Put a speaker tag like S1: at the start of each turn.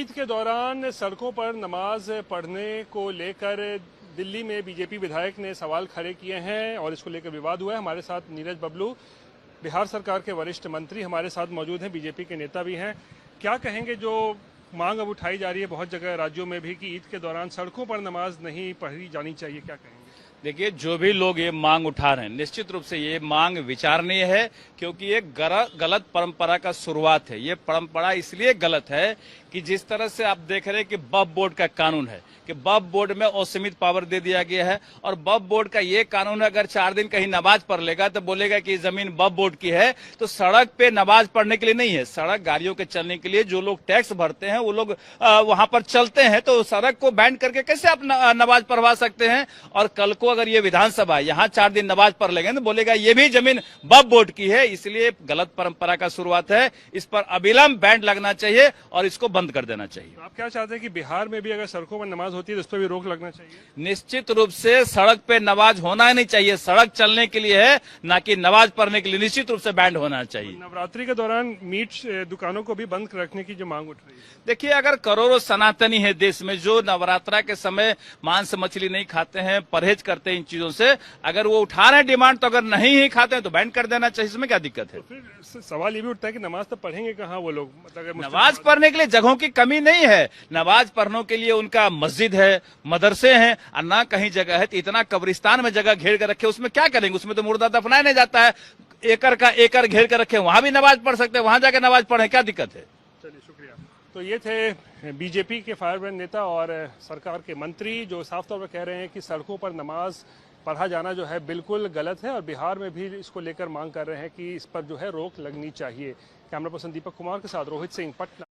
S1: ईद के दौरान सड़कों पर नमाज पढ़ने को लेकर दिल्ली में बीजेपी विधायक ने सवाल खड़े किए हैं और इसको लेकर विवाद हुआ है। हमारे साथ नीरज बबलू, बिहार सरकार के वरिष्ठ मंत्री हमारे साथ मौजूद हैं, बीजेपी के नेता भी हैं। क्या कहेंगे जो मांग अब उठाई जा रही है बहुत जगह राज्यों में भी कि ईद के दौरान सड़कों पर नमाज नहीं पढ़ी जानी चाहिए, क्या कहेंगे?
S2: देखिए, जो भी लोग ये मांग उठा रहे हैं, निश्चित रूप से ये मांग विचारणीय है, क्योंकि ये गलत परंपरा का शुरुआत है। ये परंपरा इसलिए गलत है कि जिस तरह से आप देख रहे हैं कि वक्फ बोर्ड का कानून है कि वक्फ बोर्ड में असीमित पावर दे दिया गया है, और वक्फ बोर्ड का ये कानून है अगर 4 दिन कहीं नमाज पढ़ लेगा तो बोलेगा कि जमीन वक्फ बोर्ड की है। तो सड़क पे नमाज पढ़ने के लिए नहीं है, सड़क गाड़ियों के चलने के लिए। जो लोग टैक्स भरते हैं वो लोग वहां पर चलते हैं, तो सड़क को बैन करके कैसे आप नमाज पढ़वा सकते हैं? और कल को अगर ये विधानसभा यहाँ 4 दिन नमाज पढ़ लेंगे तो बोलेगा ये भी जमीन वक्फ बोर्ड की है। इसलिए गलत परंपरा का शुरुआत है, इस पर अविलंब बैन लगना चाहिए और इसको बंद कर देना चाहिए।
S1: आप क्या चाहते हैं कि बिहार में भी अगर सड़कों पर नमाज होती है तो उस पर भी रोक लगना चाहिए?
S2: निश्चित रूप से सड़क पे नमाज होना ही नहीं चाहिए। सड़क चलने के लिए है, ना कि नमाज पढ़ने के लिए। निश्चित रूप से बैन होना चाहिए।
S1: नवरात्रि के दौरान मीट दुकानों को भी बंद रखने की जो मांग उठ रही है,
S2: देखिए, अगर करोड़ों सनातनी है देश में जो नवरात्रा के समय मांस मछली नहीं खाते हैं, परहेज करते हैं इन चीजों से, अगर वो उठा रहे हैं डिमांड, तो अगर नहीं ही खाते हैं तो बैन कर देना चाहिए। इसमें क्या दिक्कत है?
S1: तो फिर सवाल ये भी उठता है कि नमाज तो पढ़ेंगे कहाँ वो लोग? मतलब
S2: नमाज पढ़ने के लिए जगहों की कमी नहीं है। नमाज पढ़ने के लिए उनका मस्जिद है, मदरसे हैं, और ना कहीं जगह है। तो इतना कब्रिस्तान में जगह घेर कर रखे, उसमें क्या करेंगे? उसमें तो मुर्दा दफनाया नहीं जाता है। एकड़ का एकड़ घेर कर रखे, वहां भी नमाज पढ़ सकते हैं, वहां जाकर नमाज पढ़े, क्या दिक्कत है?
S1: चलिए, शुक्रिया। तो ये थे बीजेपी के फायरब्रांड नेता और सरकार के मंत्री जो साफ तौर पर कह रहे हैं कि सड़कों पर नमाज पढ़ा जाना जो है बिल्कुल गलत है और बिहार में भी इसको लेकर मांग कर रहे हैं कि इस पर जो है रोक लगनी चाहिए। कैमरा पर्सन दीपक कुमार के साथ रोहित सिंह, पटना।